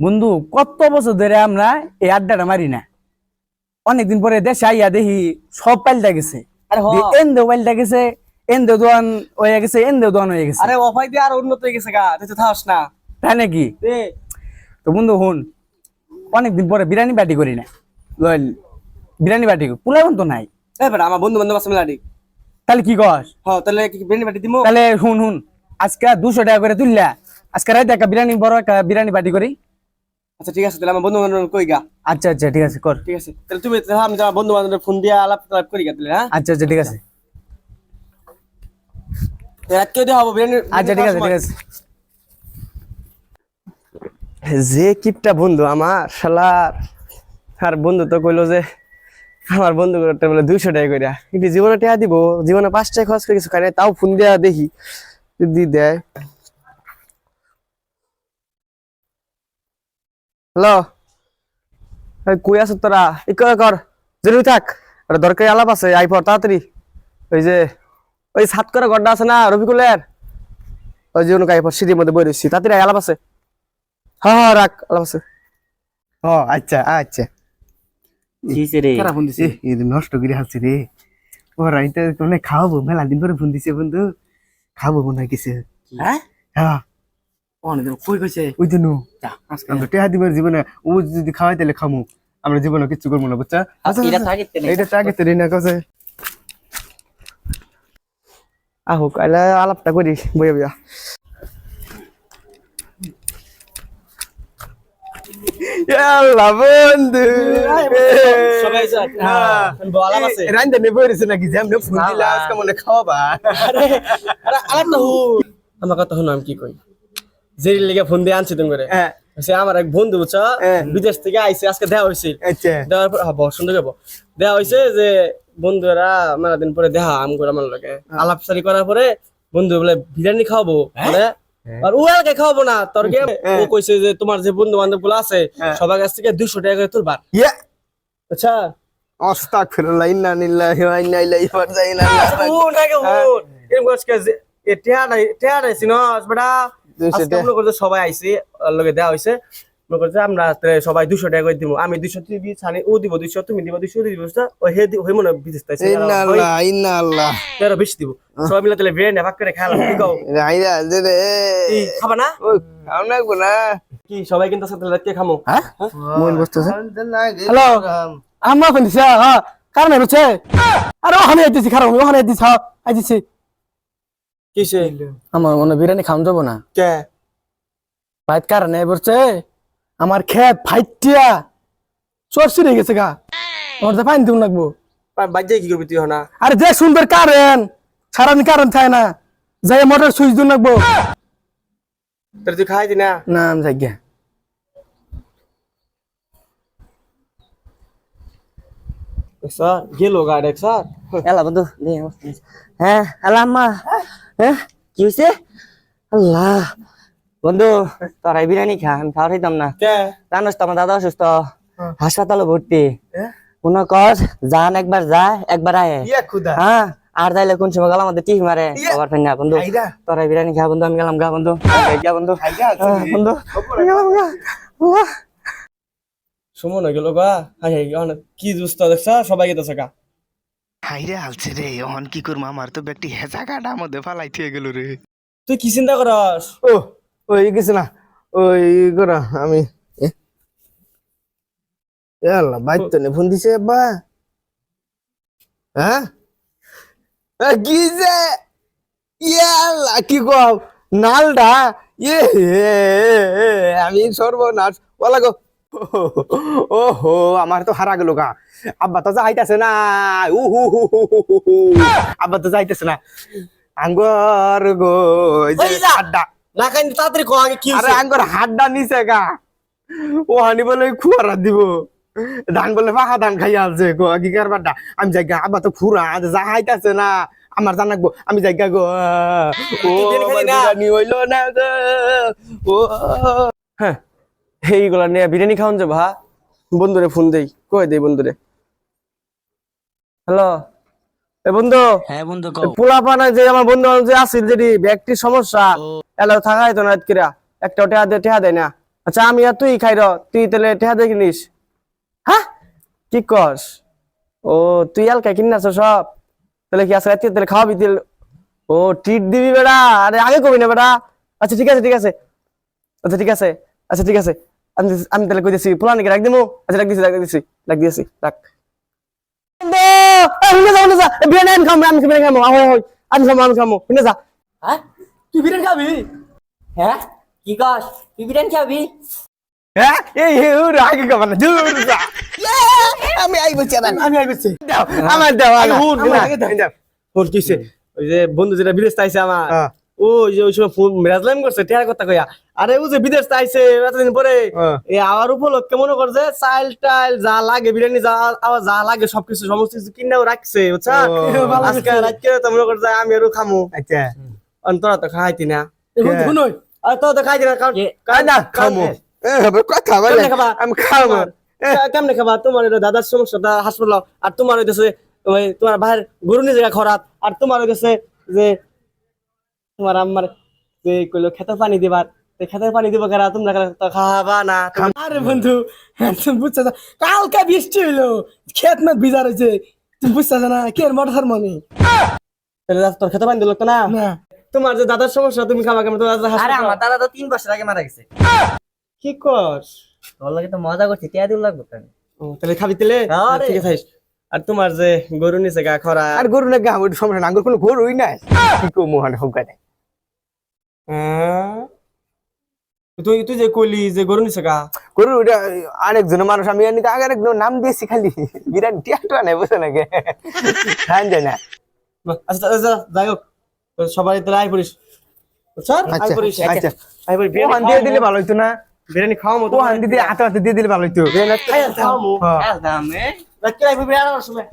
বন্ধু কত বছর ধরে আমরা এই আড্ডাটা মারি না। অনেকদিন পরে দেশে আইয়া দেখি সব পাল্টা গেছে। আরে হ এন্দেও পাল্টা গেছে, এন্দেও দোয়ান হয়ে গেছে, এন্দেও দোয়ান হয়ে গেছে। আরে অফাই দিয়ে আর উন্নত হয়ে গেছে গা, তুই তো থাকস না। তাই নাকি? এ তো বন্ধু হুন, অনেকদিন পরে বিরিয়ানি পার্টি করি না। লইল বিরিয়ানি পার্টি পোলাও তো নাই। বেটা আমার বন্ধু বান্ধব আছে মেলাডি। তাহলে কি কস? তাহলে কি বেনি পাটি দিমু? তাহলে হুন হুন, আজকে 200 টাকা করে তুললা, আজকে রাতে একটা বিরিয়ানি বড় একটা বিরিয়ানি পার্টি করি। আচ্ছা ঠিক আছে, তাহলে আমার বন্ধু বান্ধব কই গা। আচ্ছা আচ্ছা ঠিক আছে, কর। ঠিক আছে, তাহলে তুমি আমি আমার বন্ধু বান্ধব ফোন দিয়ে আলাপ টালাপ করি গা তাহলে। হ্যাঁ আচ্ছা আচ্ছা ঠিক আছে। রাতকে দিয়ে হবো বিরিয়ানি। আচ্ছা ঠিক আছে ঠিক আছে। যে কিপটা বন্ধু আমার শালার, আর বন্ধু তো কইলো যে আমার বন্ধু করতে বলে 200 টাকা কইরা, কিন্তু জীবনে টাকা দিব, জীবনে 5 টাকা খরচ করে কিছু খাই নাই, তাও ফোন দিয়া দেখি যদি দেয়। হ্যালো, কই আছো তোরা? কর জরুরি থাক, ওটা দরকারি আলাপ আছে, আইপর তাড়াতাড়ি। ওই যে ওই সাত করে গড্ডা আছে না রবিকুলের, ওই যে ওখানে আইপর সিটির মধ্যে বই রয়েছি, তাড়াতাড়ি আলাপ আছে। হ্যাঁ হ্যাঁ রাখ, আলাপ আছে। ও আচ্ছা আচ্ছা। কারা ফোন দিছে? নষ্ট করে হাসছি রে। ওরা এটা মানে খাওয়াবো, মেলা দিন পরে ফোন দিছে বন্ধু, খাবো মনে হয় কিছু। হ্যাঁ হ্যাঁ অনেক কই কইছে? ওই জন্য যা আজকে আমরা টেহা দিবার জীবনে ও যদি খাওয়াই তাহলে খামু, আমরা জীবনে কিছু করবো না বুঝছা। এটা থাকে তেনে এইটা টাকে তো রিনা কাছে আহো কাইলা আলাপটা করি বইয়া বইয়া। ইয়াল্লা বন্ধু সবাই স্যার হ্যাঁ বলা আছে রান্দা নে বইরেছে নাকি যে আমরা ফোন দিলা আজকে মনে খাওয়াবা। আরে আরে আলাপটা হু আমার কথা শুনো, আমি কি কই জেরির লিগে ফোন দিয়ে আনছি তুমি করে। হ্যাঁ সে আমার এক বন্ধু বুঝছো, বিদেশ থেকে আইছে, আজকে দেখা হইছে। আচ্ছা দেওয়ার পর বহুত সুন্দর যাবো, দেখা হইছে যে বন্ধুরা মেলা দিন পরে দেখা আম করে আমার লাগে আলাপ সারি করার পরে বন্ধু বলে বিরিয়ানি খাওয়াবো বলে, আর ও এলাকায় খাওয়াবো না তোর গে। ও কইছে যে তোমার যে বন্ধু বান্ধব গুলো আছে সবার কাছ থেকে 200 টাকা করে তুলবা। ইয়া আচ্ছা আস্তাগফিরুল্লাহ ইন্না লিল্লাহি ওয়া ইন্না ইলাইহি রাজিউন। ও নাকি ও এরকম আজকে এটা নাই সিনস বড়া আজকে মনে করছে সবাই আইছে, ওর লগে দেওয়া হইছে, মনে করছে আমরা সবাই 200 টাকা করে দিব, আমি 200 দিবি, ছানি ও দিব 200, তুমি দিব 200 দিব, ও হে ওই মনে বিদেশ তাইছে ইন্না আল্লাহ ইন্না আল্লাহ তেরো বেশি দিব, সবাই মিলে তাহলে বিরিয়ানি ভাগ করে খাইলাম। কি কও? রাইদা দে রে কি খাবা না? ও আমরা কোনা কি সবাই কিন্তু সাথে লাগতে খামো? হ্যাঁ মন বসতেছে। হ্যালো আম্মা ফোন দিছে। হ্যাঁ কারণ হচ্ছে আরে ওখানে আইতেছি, খারাপ ওখানে আইতেছি। হ্যাঁ আইতেছি। কিসে? আমার মনে বিরিয়ানি খাওয়া যাবো না, কে ভাইত কারণে বলছে আমার খেত ফাইটিয়া চরছি রয়ে গেছে গা, আমার তো পানি দিন লাগবো। বাজ্যে কি করবি তুই না? আরে যে সুন্দর কারেন্ট সারাদিন কারেন্ট থাকে না, যাই মোটর সুইচ দিন লাগবো। তাহলে তুই খাই দি না? না আমি যাই গিয়া। স্যার গেল গাড়ি স্যার। এলা বন্ধু হ্যাঁ এলা আম্মা হ্যাঁ কি হয়েছে আল্লাহ বন্ধু তোরাই বিরিয়ানি খা, আমি খাওয়া খাইতাম না। কে জানোস তো আমার দাদা অসুস্থ, হাসপাতালে ভর্তি। মনে কর যান একবার যা একবার আয়। ইয়া খুদা হ্যাঁ আর যাইলে কোন সময় গেলাম আমাদের টিফ মারে আবার ফেন না বন্ধু। আইরা তোরাই বিরিয়ানি খা বন্ধু, আমি গেলাম গা বন্ধু, গা বন্ধু আইরা বন্ধু গেলাম গা। আল্লাহ। সুমন হয়ে গেল গা। হাই হাই কি দুস্ত দেখছ, সবাই গেতেছে গা। হাইরে আলছে রে, অহন কি করবো, আমার তো ব্যক্তি হেঁচা কাটা মধ্যে ফালাই থুয়ে গেল রে। তুই কি চিন্তা করস? ও ওই কিছু না, ওই করা আমি আল্লাহ বাইত নে ফোন দিছে বা। হ্যাঁ কি যে ইয়াল্লা কি কও নালডা ইয়ে আমি সর্বনাশ বলা গো। ওহো আমার তো হারা গেল গা, আব্বা তো যাইতেছে না। আব্বা তো যাইতেছে না আঙ্গর গো ওই যা। হাড্ডা। না কাইন তাড়াতাড়ি কো আগে কি আরে হইছে? আঙ্গর হাড্ডা নিছে গা, ও হানি বলে খুয়ারা দিব, ধান বলে পাকা ধান খাইয়া আছে গো কি কারবারটা। আমি যাই গা, আব্বা তো খুরা যা হাইতাছে না, আমার জানাকবো আমি যাই গা গো। ও তুই বিরিয়ানি খাবি না? বিরিয়ানি হইলো না গো। ও হ্যাঁ এইগুলা নিয়ে বিরিয়ানি খাওয়ান যাবো। হ্যাঁ বন্ধুরে ফোন দেই, কই দেই বন্ধুরে। হ্যালো এ বন্ধু, হ্যাঁ বন্ধু পোলা পানা যে আমার বন্ধু বান্ধব যে আছিল যেটি ব্যক্তির সমস্যা এলা থাকাই তো না কিরা একটা টেহা দেয় না, আচ্ছা আমি আর তুই খাই র, তুই তাহলে টেহা দেখে নিস। হ্যাঁ কি কস? ও তুই আলকা কিনে আছো সব, তাহলে কি আজকে রাত্রে তাহলে খাওয়াবি তেল? ও ট্রিট দিবি বেড়া, আরে আগে কবি না বেড়া। আচ্ছা ঠিক আছে ঠিক আছে, আচ্ছা ঠিক আছে, আচ্ছা ঠিক আছে, আমি আমি তাহলে কইতেছি পোলানিকে রাখ দিমু। আচ্ছা রাখ দিছি রাখ দিছি রাখ দিয়েছি রাখ। বিরিয়ানি আমি খাবো, আমি বিরিয়ানি খাবো, আমি খাবো আমি খাবো, শুনে যা। হ্যাঁ তুই বিরিয়ানি খাবি? হ্যাঁ কি কস তুই বিরিয়ানি খাবি? হ্যাঁ এই আগে খাবার না দূর যা। আমি আই বলছি আমি আই বলছি দাও আমার দাও আগে হুন, আমার আগে দাও। দাও। ফোন কিছে ওই যে বন্ধু যেটা বিদেশ আইছে আমার, হ্যাঁ। ও যে ওই সময় ফোন মেরাজলাম করছে টেয়ার কথা কইয়া, আরে ও যে বিদেশ আইছে এতদিন পরে হ্যাঁ। এই আওয়ার উপলক্ষে মনে করছে চাইল টাইল যা লাগে বিরিয়ানি যা আবার যা লাগে সবকিছু সমস্ত কিছু কিনাও রাখছে বুঝছা। ও, আজকে রাতকে তো মনে করছে আমি আরো খামু, আচ্ছা অন্তরা তো খাইতি না, শুনুন আর তো তো খাইতি না কারণ কাই না খামু কথা বলে কেমনে খাবা? আমি খাবো কেমনে খাবা? তোমার এটা দাদার সমস্যাটা হাসপাতাল, আর তোমার হইতেছে ওই তোমার ভাইয়ের গরু নিয়ে জায়গা খরাত, আর তোমার হইতেছে যে তোমার আম্মার যে কইলো খেতে পানি দিবার, খেতে পানি দিব কারা, তোমরা তো খাবা না। আরে বন্ধু তুমি বুঝছো না, কালকে বৃষ্টি হইলো ক্ষেত না ভিজা রয়েছে, তুমি বুঝছো না কে মোটর মনে তাহলে তোর খেতে পানি দিল তো না? না তোমার যে দাদার সমস্যা তুমি খাবা কেমন? তোমার দাদা আরে হাসপাতাল। আমার দাদা তো 3 বছর আগে মারা গেছে। কি করস? তোর লাগে তো মজা করছি, টিয়া দিন লাগবে তাই। ও, তাহলে খাবি তেলে আরে। ঠিক আছে। আর তোমার যে গরু নিচে গা খরা, আর গরু না গাম সমস্যা না আঙ্গুর কোনো গরুই নাই কি কো মোহন হোক গানে তুই তুই যে কইলি যে গরু নিচে গা, গরু ওটা আরেকজন মানুষ আমি এমনি আগে আরেকজন নাম দিয়েছি খালি বিরাট টিয়াটা নাই বুঝো নাকি খান যায় না আচ্ছা আচ্ছা, যাই হোক সবাই তাহলে আই পড়িস স্যার, আই আচ্ছা পড়িস আচ্ছা আই পড়ি ওহান দিয়ে দিলে ভালো হইতো না বিরিয়ানি খাওয়া মতো ওহান দিয়ে হাতে হাতে দিয়ে দিলে ভালো হইতো খাওয়া মো হ্যাঁ। একদম রাখতে আই পড়ি আর সময়